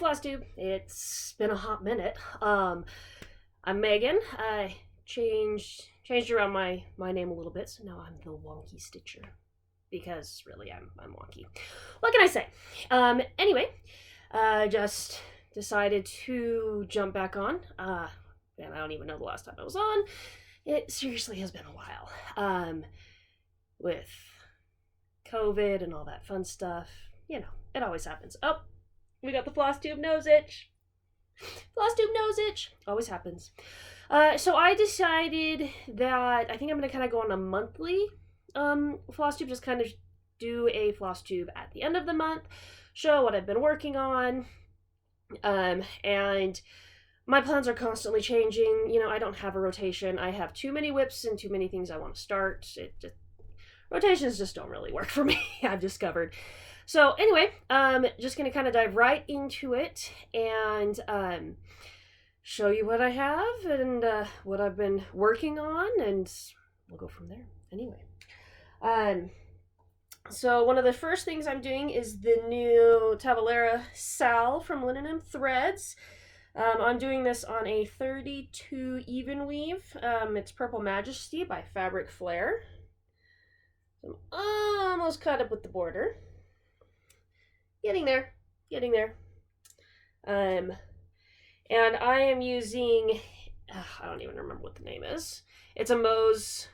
Flosstube. It's been a hot minute. I'm Megan. I changed around my name a little bit, so now I'm the Wonky Stitcher. Because really, I'm wonky. What can I say? Anyway, just decided to jump back on. And I don't even know the last time I was on. It seriously has been a while. With COVID and all that fun stuff, you know, it always happens. Oh, we got the Flosstube nose itch. Flosstube nose itch. Always happens. So I decided that I think I'm going to kind of go on a monthly Flosstube, just kind of do a Flosstube at the end of the month, show what I've been working on, and my plans are constantly changing. You know, I don't have a rotation. I have too many whips and too many things I want to start. Rotations just don't really work for me, I've discovered. So anyway, just going to kind of dive right into it and show you what I have and what I've been working on, and we'll go from there. Anyway, so one of the first things I'm doing is the new Tavalera Sal from Linen and Threads. I'm doing this on a 32 even weave. It's Purple Majesty by Fabric Flare. I'm almost caught up with the border. Getting there. And I am using, I don't even remember what the name is. It's a Mose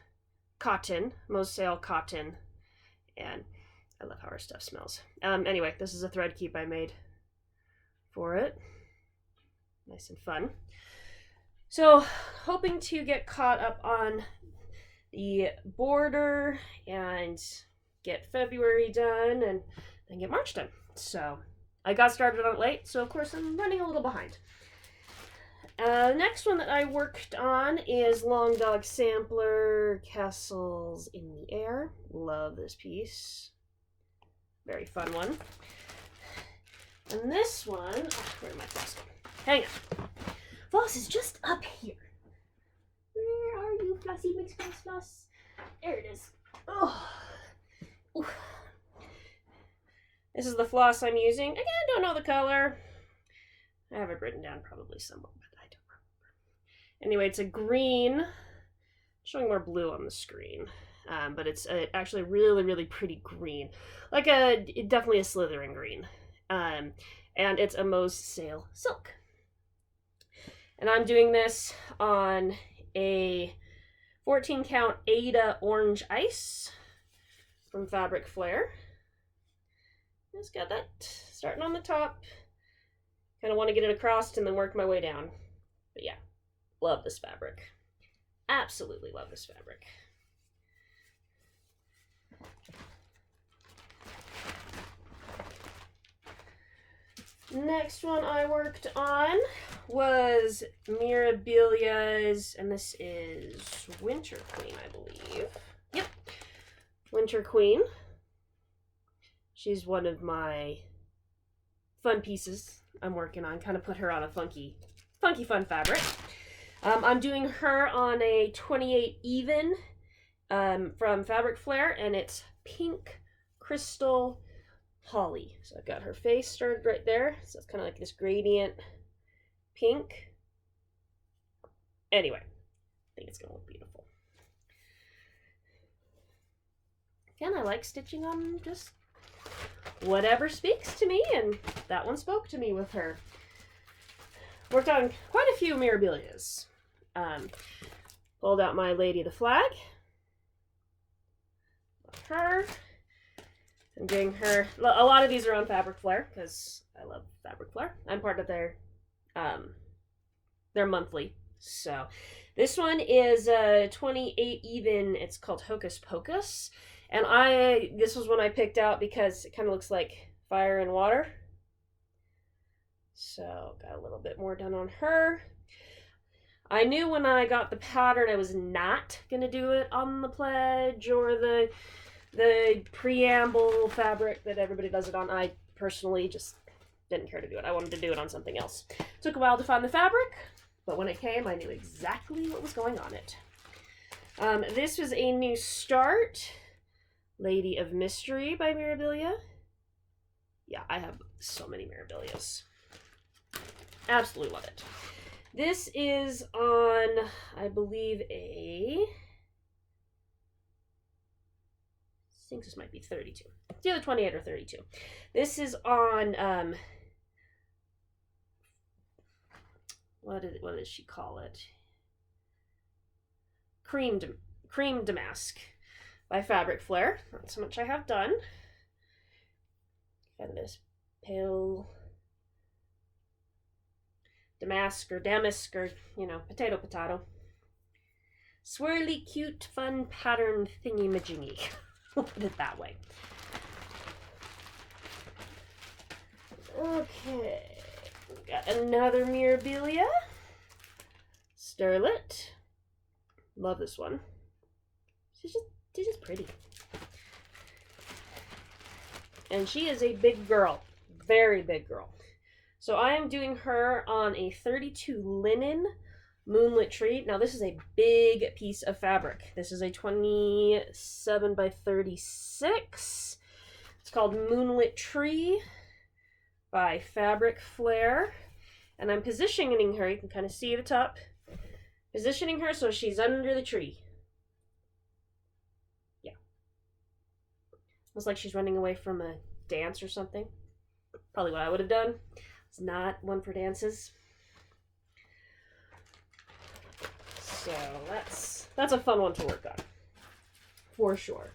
Sail Cotton. And I love how our stuff smells. Anyway, this is a thread keep I made for it. Nice and fun. So, hoping to get caught up on the border and get February done and then get March done. So I got started on it late, so of course I'm running a little behind. The next one that I worked on is Long Dog Sampler, Castles in the Air. Love this piece. Very fun one. And this one, where am I floss? Hang on. Floss is just up here. Where are you, Flossy Mix Floss? There it is. Oh. Ooh. This is the floss I'm using. Again, don't know the color. I have it written down probably somewhere, but I don't remember. Anyway, it's a green. Showing more blue on the screen. But it's actually a really, really pretty green. Like definitely a Slytherin green. And it's a Mose Sail Silk. And I'm doing this on a 14 count Ada Orange Ice from Fabric Flare. Just got that starting on the top. Kind of want to get it across and then work my way down. But yeah, love this fabric. Absolutely love this fabric. Next one I worked on was Mirabilia's, and this is Winter Queen, I believe. Yep, Winter Queen. She's one of my fun pieces I'm working on. Kind of put her on a funky fun fabric. I'm doing her on a 28 even from Fabric Flare, and it's Pink Crystal Holly. So I've got her face started right there. So it's kind of like this gradient pink. Anyway, I think it's going to look beautiful. Again, I like stitching on just whatever speaks to me, and that one spoke to me with her. Worked on quite a few Mirabilias. Pulled out my Lady of the Flag. Love her. I'm doing her. A lot of these are on Fabric Flare because I love Fabric Flare. I'm part of their monthly. So this one is 28 even. It's called Hocus Pocus, and this was one I picked out because it kind of looks like fire and water. So got a little bit more done on her. I knew when I got the pattern I was not gonna do it on the pledge or the preamble fabric that everybody does it on. I personally just didn't care to do it. I wanted to do it on something else. Took a while to find the fabric, but when it came, I knew exactly what was going on it. This was a new start. Lady of Mystery by Mirabilia. Yeah, I have so many Mirabilias. Absolutely love it. This is on, I believe, I think this might be 32. It's either 28 or 32. This is on, what does she call it? Cream Damask by Fabric Flair. Not so much I have done. Kind of this pale damask or you know, potato. Swirly, cute, fun pattern thingy-majingy. We'll put it that way. Okay. We've got another Mirabilia. Sterlet. Love this one. She's just pretty. And she is a big girl. Very big girl. So I am doing her on a 32 linen Moonlit Tree. Now this is a big piece of fabric. This is a 27 by 36. It's called Moonlit Tree by Fabric Flair. And I'm positioning her, you can kind of see at the top. Positioning her so she's under the tree. Yeah. Looks like she's running away from a dance or something. Probably what I would have done. It's not one for dances. So that's a fun one to work on. For sure.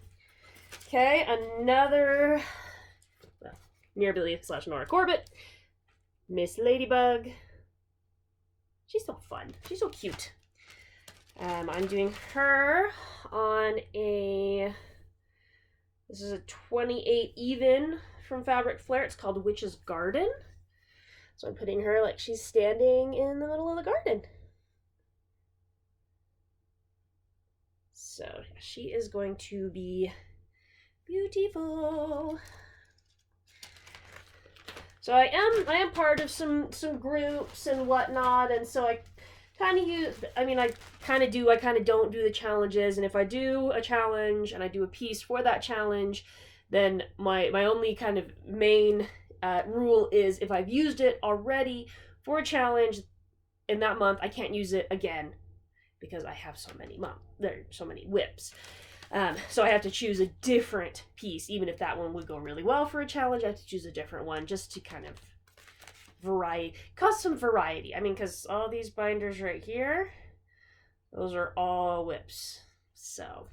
Okay, another Mirabilia / Nora Corbett. Miss Ladybug. She's so fun. She's so cute. I'm doing her on this is a 28 even from Fabric Flair. It's called Witch's Garden. So I'm putting her like she's standing in the middle of the garden. So she is going to be beautiful. So I am part of some groups and whatnot, and so I kind of don't do the challenges, and if I do a challenge and I do a piece for that challenge, then my only kind of main rule is if I've used it already for a challenge in that month, I can't use it again because I have so many whips. So I have to choose a different piece, even if that one would go really well for a challenge. I have to choose a different one just to kind of cause some variety. I mean, because all these binders right here, those are all whips. So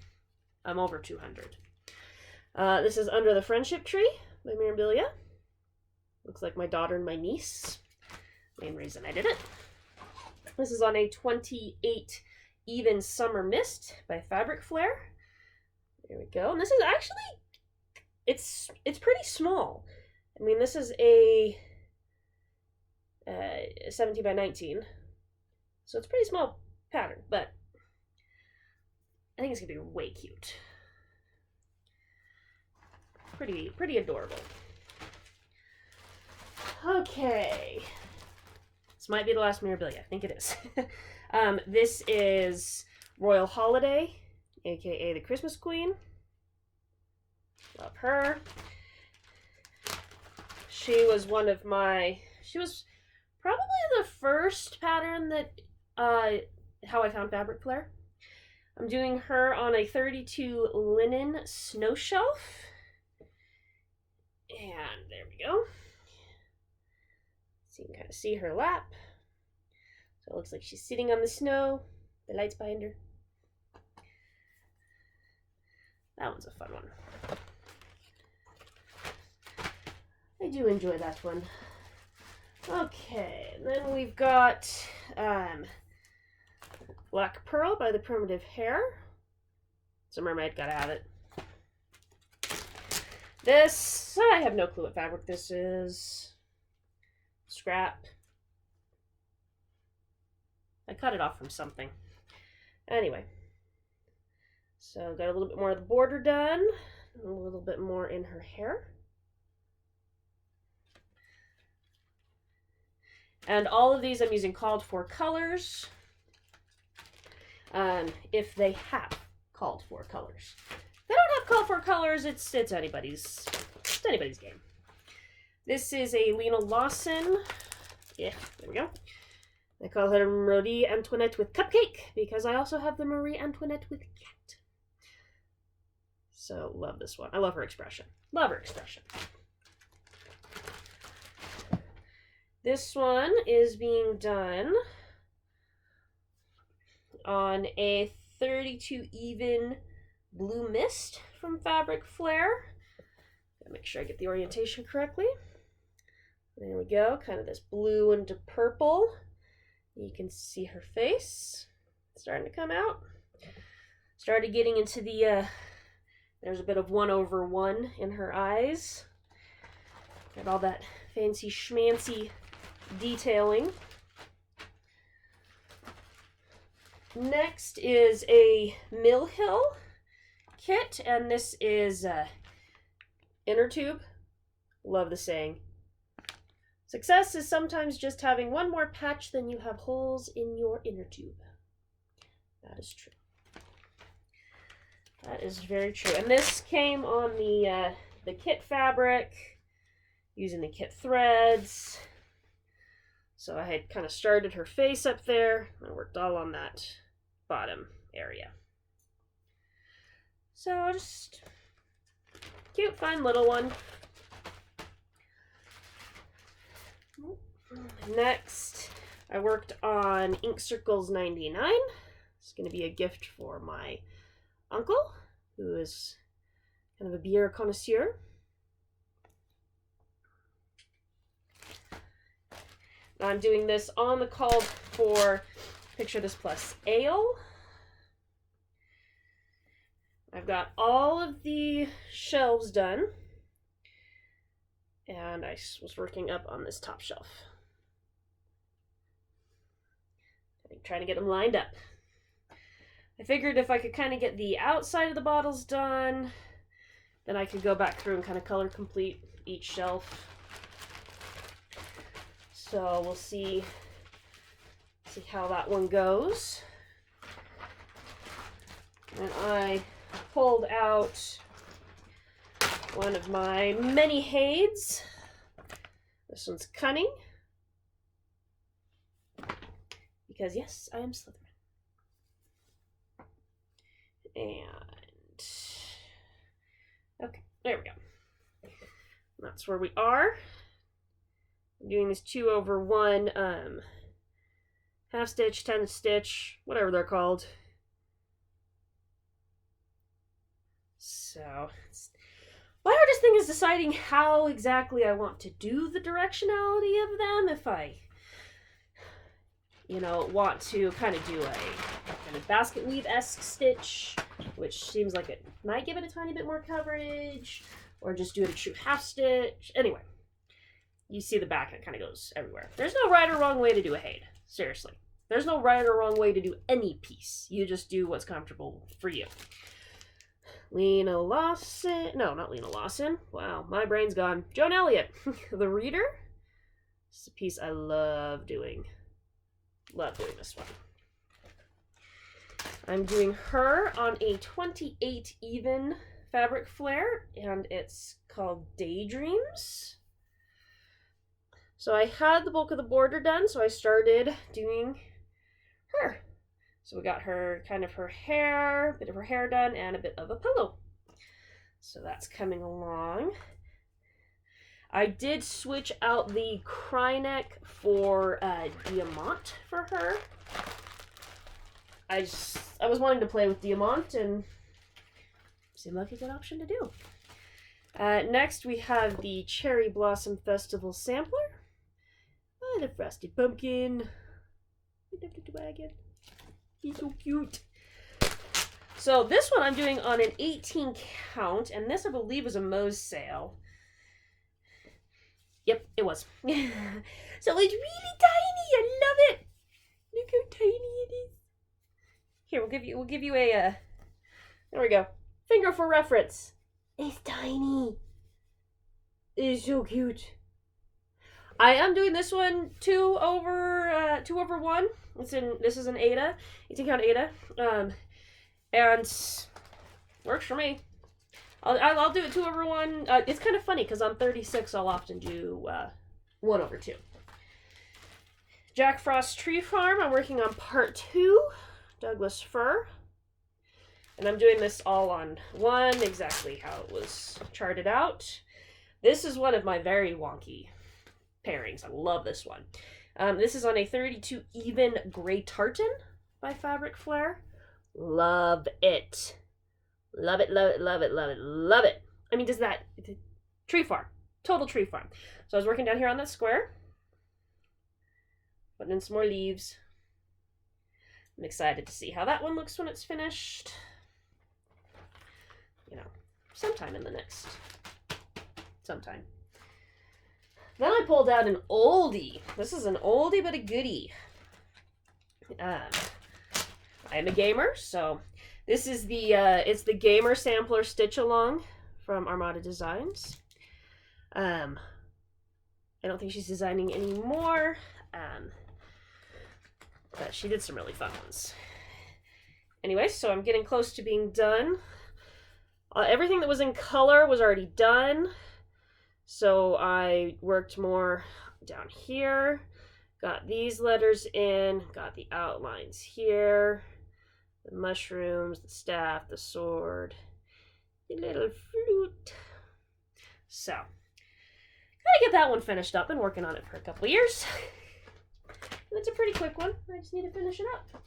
I'm over 200. This is Under the Friendship Tree by Mirabilia. Looks like my daughter and my niece. Main reason I did it. This is on a 28 even Summer Mist by Fabric Flair. There we go. And this is actually, it's pretty small. I mean, this is a 17 by 19. So it's a pretty small pattern, but I think it's gonna be way cute. Pretty adorable. Okay. This might be the last Mirabilia. I think it is. This is Royal Holiday, aka the Christmas Queen. Love her. She was probably the first pattern that how I found Fabric Flair. I'm doing her on a 32 linen snow shelf. And there we go. So you can kind of see her lap. So it looks like she's sitting on the snow. The light's behind her. That one's a fun one. I do enjoy that one. Okay, and then we've got Black Pearl by the Primitive Hair. It's a mermaid, gotta have it. This, I have no clue what fabric this is. Scrap. I cut it off from something. Anyway. So got a little bit more of the border done. A little bit more in her hair. And all of these I'm using called for colors. If they have called for colors. If they don't have called for colors, it's anybody's game. This is a Elena Lawson Yeah, there we go. I call her Marie Antoinette with cupcake because I also have the Marie Antoinette with cat. So, love this one. I love her expression. Love her expression. This one is being done on a 32 even blue mist from Fabric Flair. Gotta make sure I get the orientation correctly. There we go, kind of this blue into purple. You can see her face starting to come out. Started getting into the, there's a bit of 1/1 in her eyes. Got all that fancy schmancy detailing. Next is a Mill Hill kit, and this is inner tube. Love the saying. Success is sometimes just having one more patch than you have holes in your inner tube. That is true. That is very true. And this came on the kit fabric, using the kit threads. So I had kind of started her face up there. I worked all on that bottom area. So just cute, fun little one. Next, I worked on Ink Circles 99. It's going to be a gift for my uncle, who is kind of a beer connoisseur. I'm doing this on the call for Picture This Plus Ale. I've got all of the shelves done, and I was working up on this top shelf. I'm trying to get them lined up. I figured if I could kind of get the outside of the bottles done, then I could go back through and kind of color complete each shelf. So we'll see how that one goes. And I pulled out one of my many Hades. This one's Cunning. Because yes, I am Slytherin. And okay, there we go. That's where we are. I'm doing this 2/1 half stitch, 10 stitch, whatever they're called. So my hardest thing is deciding how exactly I want to do the directionality of them. If I, want to kind of do a kind of basket weave-esque stitch, which seems like it might give it a tiny bit more coverage, or just do it a true half stitch. Anyway, you see the back and it kind of goes everywhere. There's no right or wrong way to do a Hade. Seriously. There's no right or wrong way to do any piece. You just do what's comfortable for you. Lena Lawson. No, not Lena Lawson. Wow, my brain's gone. Joan Elliott. The Reader. This is a piece I love doing. Love doing this one. I'm doing her on a 28 even Fabric Flair, and it's called Daydreams. So I had the bulk of the border done, so I started doing her. So we got her, kind of her hair, a bit of her hair done, and a bit of a pillow. So that's coming along. I did switch out the cry neck for Diamant for her. I was wanting to play with Diamant, and seemed like a good option to do. Next we have the Cherry Blossom Festival sampler. Oh, the Frosted Pumpkin. Wagon. He's so cute. So this one I'm doing on an 18 count, and this I believe was a Moe's sale. Yep, it was. So it's really tiny. I love it. Look how tiny it is. Here, we'll give you a there we go. Finger for reference. It's tiny. It's so cute. I am doing this one 2/1. This is an Ada, 18 count Ada, and works for me. I'll do it 2/1. It's kind of funny because on 36 I'll often do 1/2. Jack Frost Tree Farm. I'm working on part 2, Douglas Fir. And I'm doing this all on one, exactly how it was charted out. This is one of my very wonky pairings. I love this one. This is on a 32 even gray tartan by Fabric Flair. Love it. Love it, love it, love it, love it, love it. I mean, does that... Tree farm. Total tree farm. So I was working down here on that square. Putting in some more leaves. I'm excited to see how that one looks when it's finished. You know, sometime in the next... Sometime. Then I pulled out an oldie. This is an oldie but a goodie. I am a gamer, so this is the it's the Gamer Sampler Stitch Along from Armada Designs. I don't think she's designing anymore, but she did some really fun ones. Anyway, so I'm getting close to being done. Everything that was in color was already done, so I worked more down here. Got these letters in, got the outlines here, the mushrooms, the staff, the sword, the little flute. So, gotta get that one finished up. Been working on it for a couple of years. And it's a pretty quick one. I just need to finish it up.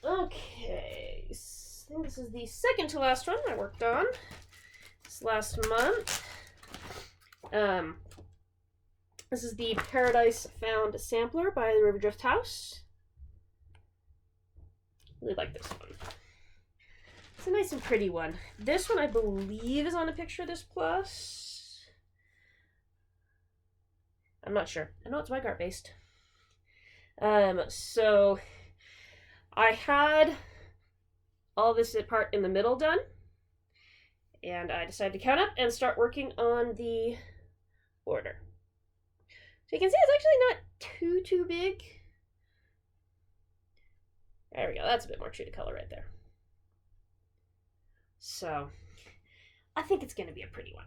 Okay, I think this is the second to last one I worked on this last month. This is the Paradise Found Sampler by the Riverdrift House. Really like this one. It's a nice and pretty one. This one I believe is on a Picture This Plus. I'm not sure. I know it's Weigart based. So I had all this part in the middle done, and I decided to count up and start working on the border. So you can see it's actually not too big. There we go. That's a bit more true to color right there. So I think it's going to be a pretty one.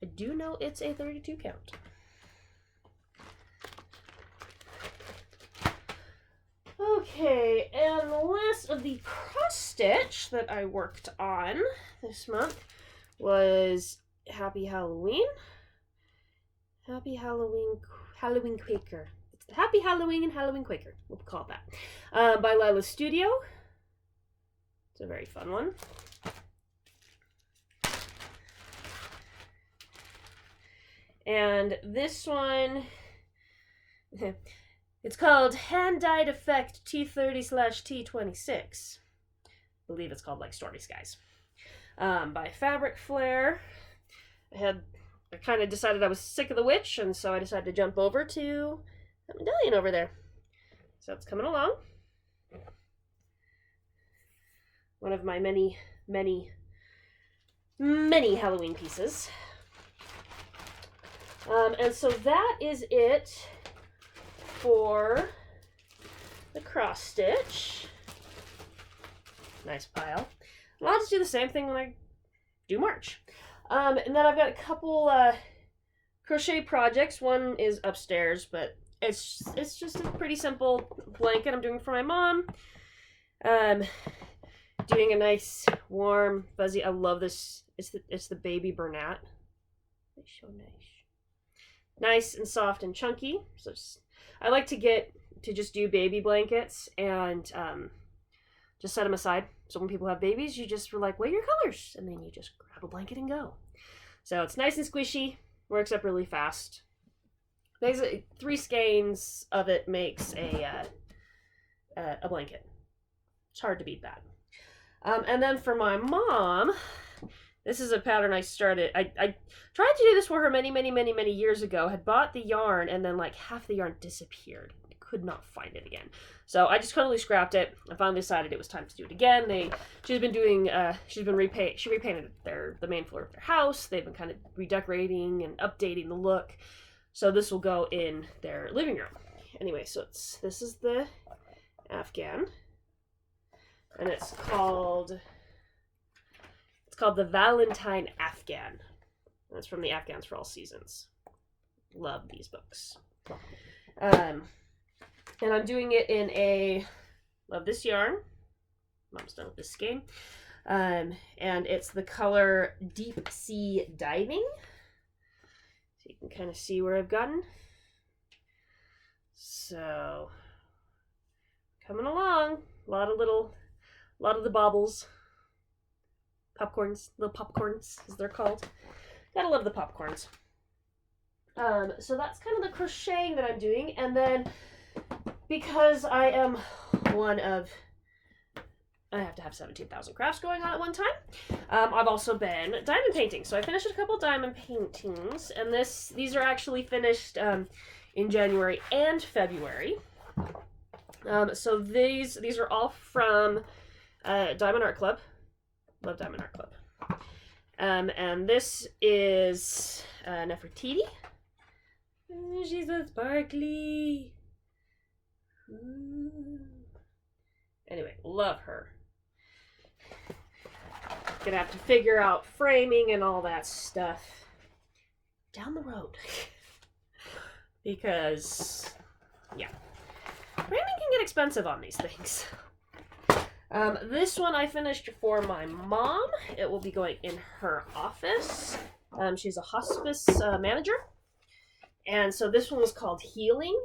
I do know it's a 32 count. Okay, and the last of the cross stitch that I worked on this month was Happy Halloween. Happy Halloween Quaker. It's the Happy Halloween and Halloween Quaker. We'll call it that. By Lila's Studio. It's a very fun one. And this one, it's called Hand Dyed Effect T30/T26. I believe it's called like Stormy Skies. By Fabric Flair. I kind of decided I was sick of the witch, and so I decided to jump over to that medallion over there. So it's coming along. One of my many Halloween pieces. And so that is it for the cross stitch. Nice pile. I'll just do the same thing when I do March. And then I've got a couple crochet projects. One is upstairs, but it's just a pretty simple blanket I'm doing for my mom. Doing a nice, warm, fuzzy. I love this. It's the Baby Bernat. It's so nice. Nice and soft and chunky. So I like to just do baby blankets and just set them aside. So when people have babies, you just were like, what are your colors? And then you just grab a blanket and go. So it's nice and squishy, works up really fast. Basically, 3 skeins of it makes a blanket. It's hard to beat that. And then for my mom, this is a pattern I started. I tried to do this for her many years ago. Had bought the yarn, and then like half the yarn disappeared. I could not find it again. So I just totally scrapped it. I finally decided it was time to do it again. She repainted the main floor of their house. They've been kind of redecorating and updating the look. So this will go in their living room. Anyway, so this is the Afghan, and it's called the Valentine Afghan. That's from the Afghans for All Seasons. Love these books. And I'm doing it in a, love this yarn. Mom's done with this skein. And it's the color Deep Sea Diving. So you can kind of see where I've gotten. So, coming along. A lot of the baubles. Popcorns, little popcorns, as they're called. Gotta love the popcorns. So that's kind of the crocheting that I'm doing. And then, because I am I have to have 17,000 crafts going on at one time. I've also been diamond painting. So I finished a couple diamond paintings, and these are actually finished in January and February. So these are all from Diamond Art Club. Love Diamond Art Club. And this is Nefertiti. She's so sparkly. Ooh. Anyway, love her. Gonna have to figure out framing and all that stuff down the road. Because, yeah. Framing can get expensive on these things. This one I finished for my mom. It will be going in her office. She's a hospice manager. And so this one was called Healing.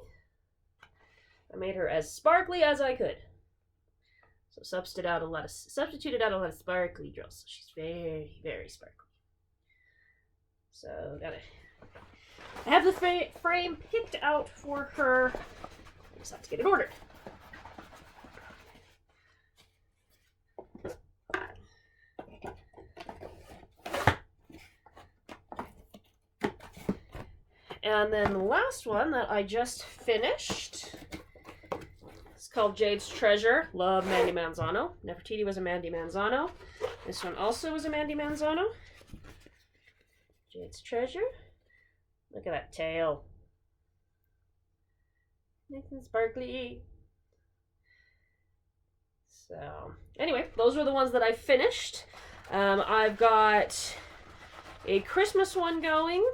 I made her as sparkly as I could. So substituted out a lot of sparkly drills. So she's very, very sparkly. So I have the frame picked out for her. I just have to get it ordered. And then the last one that I just finished, it's called Jade's Treasure. Love Mandy Manzano. Nefertiti was a Mandy Manzano. This one also was a Mandy Manzano. Jade's Treasure. Look at that tail. Nice and sparkly. So, anyway, those were the ones that I finished. I've got a Christmas one going.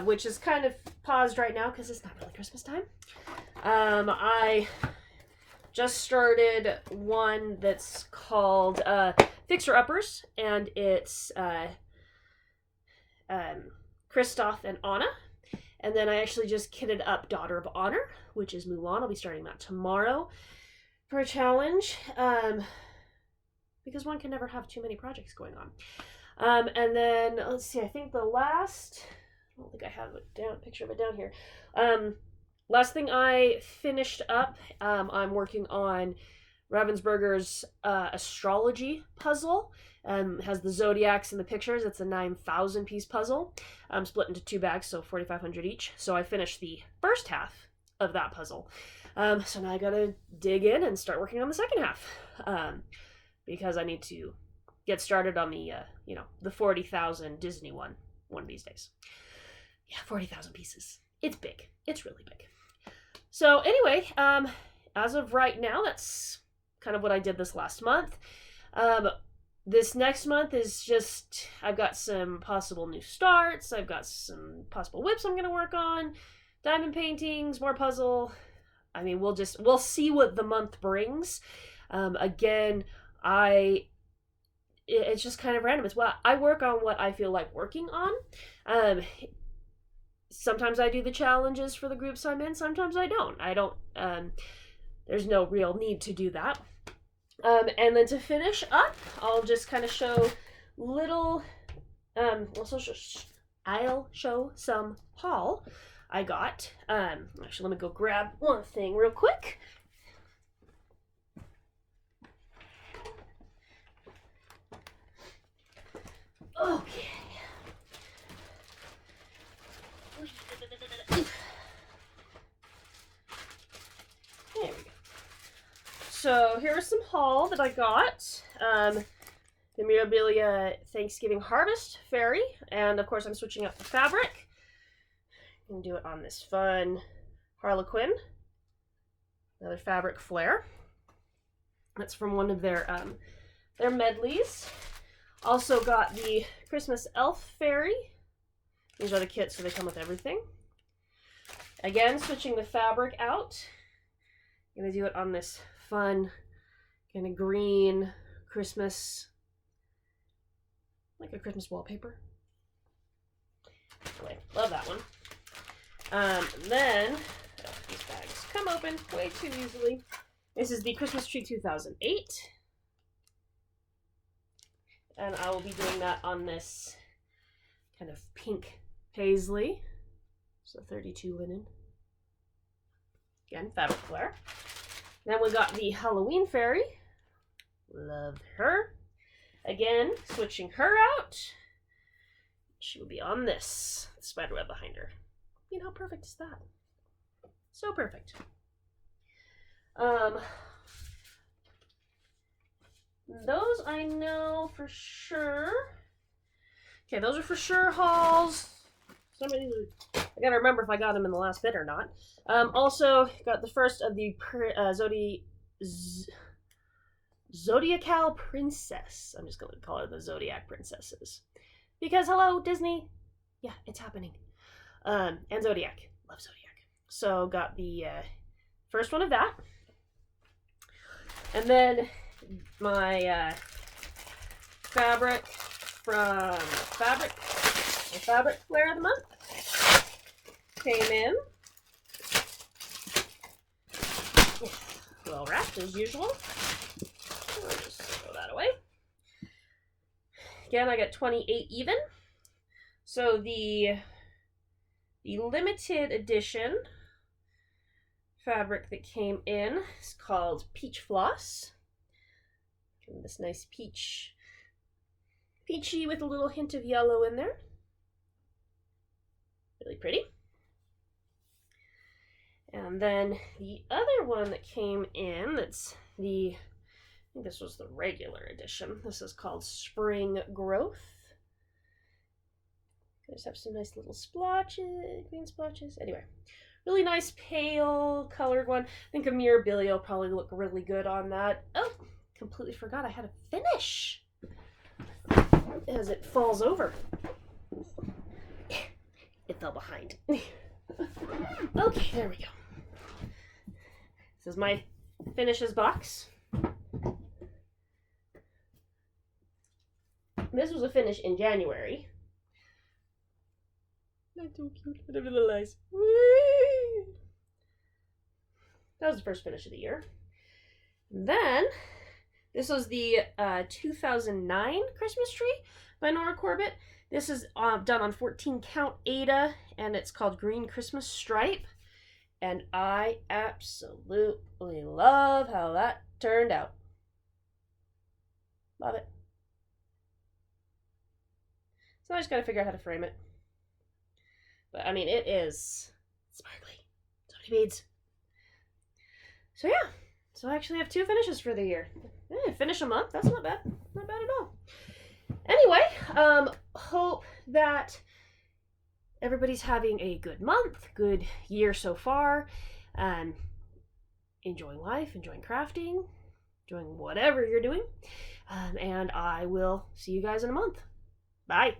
Which is kind of paused right now because it's not really Christmas time. I just started one that's called Fixer Uppers, and it's Kristoff and Anna. And then I actually just kitted up Daughter of Honor, which is Mulan. I'll be starting that tomorrow for a challenge. Because one can never have too many projects going on. And then, let's see, I think the last... I don't think I have a picture of it down here. Last thing I finished up, I'm working on Ravensburger's astrology puzzle. It has the zodiacs and the pictures. It's a 9,000 piece puzzle. Split into 2 bags, so 4,500 each. So I finished the first half of that puzzle. So now I gotta dig in and start working on the second half. Because I need to get started on the, the 40,000 Disney one of these days. Yeah, 40,000 pieces. It's big. It's really big. So anyway, as of right now, that's kind of what I did this last month. This next month is just, I've got some possible new starts. I've got some possible whips I'm going to work on. Diamond paintings, more puzzle. I mean, we'll see what the month brings. Again, it's just kind of random. It's what I work on, what I feel like working on. Sometimes I do the challenges for the groups I'm in. Sometimes I don't. There's no real need to do that. And then to finish up, I'll just kind of show little, I'll show some haul I got. Actually, let me go grab one thing real quick. Okay. There we go. So here's some haul that I got. The Mirabilia Thanksgiving Harvest Fairy, and of course I'm switching up the fabric. I'm gonna do it on this fun Harlequin. Another fabric flare. That's from one of their medleys. Also got the Christmas elf fairy. These are the kits, so they come with everything. Again, switching the fabric out. I'm gonna do it on this fun kind of green Christmas, like a Christmas wallpaper. Anyway, love that one. Then, these bags come open way too easily. This is the Christmas Tree 2008. And I will be doing that on this kind of pink paisley. So 32 linen. Again, fabric flare. Then we got the Halloween fairy. Love her. Again, switching her out. She will be on this spiderweb behind her. You know how perfect is that? So perfect. Those I know for sure. Okay, those are for sure hauls. Some of these are, I gotta remember if I got them in the last bit or not. Also got the first of the Zodiacal Princess. I'm just gonna call her the Zodiac Princesses. Because hello, Disney. Yeah, it's happening. And Zodiac. Love Zodiac. So got the first one of that. And then my fabric from Fabric Flare of the Month came in. Well wrapped as usual. I'll just throw that away. Again, I got 28 even. So the limited edition fabric that came in is called Peach Floss. And this nice peachy with a little hint of yellow in there. Really pretty. And then the other one that came in, that's I think this was the regular edition. This is called Spring Growth. Just have some nice little splotches, green splotches. Anyway, really nice pale colored one. I think a Mirabilia will probably look really good on that. Oh, completely forgot I had a finish as it falls over. It fell behind. Okay, there we go. This is my finishes box. This was a finish in January. That's so cute. Whatever the little eyes. That was the first finish of the year. And then, this was the 2009 Christmas tree by Nora Corbett. This is done on 14 count Aida, and it's called Green Christmas Stripe. And I absolutely love how that turned out. Love it. So I just gotta figure out how to frame it. But I mean, it is sparkly. So many beads. So yeah. So I actually have 2 finishes for the year. Finish a month. That's not bad. Not bad at all. Anyway, hope that everybody's having a good month, good year so far. Enjoying life, enjoying crafting, enjoying whatever you're doing. And I will see you guys in a month. Bye.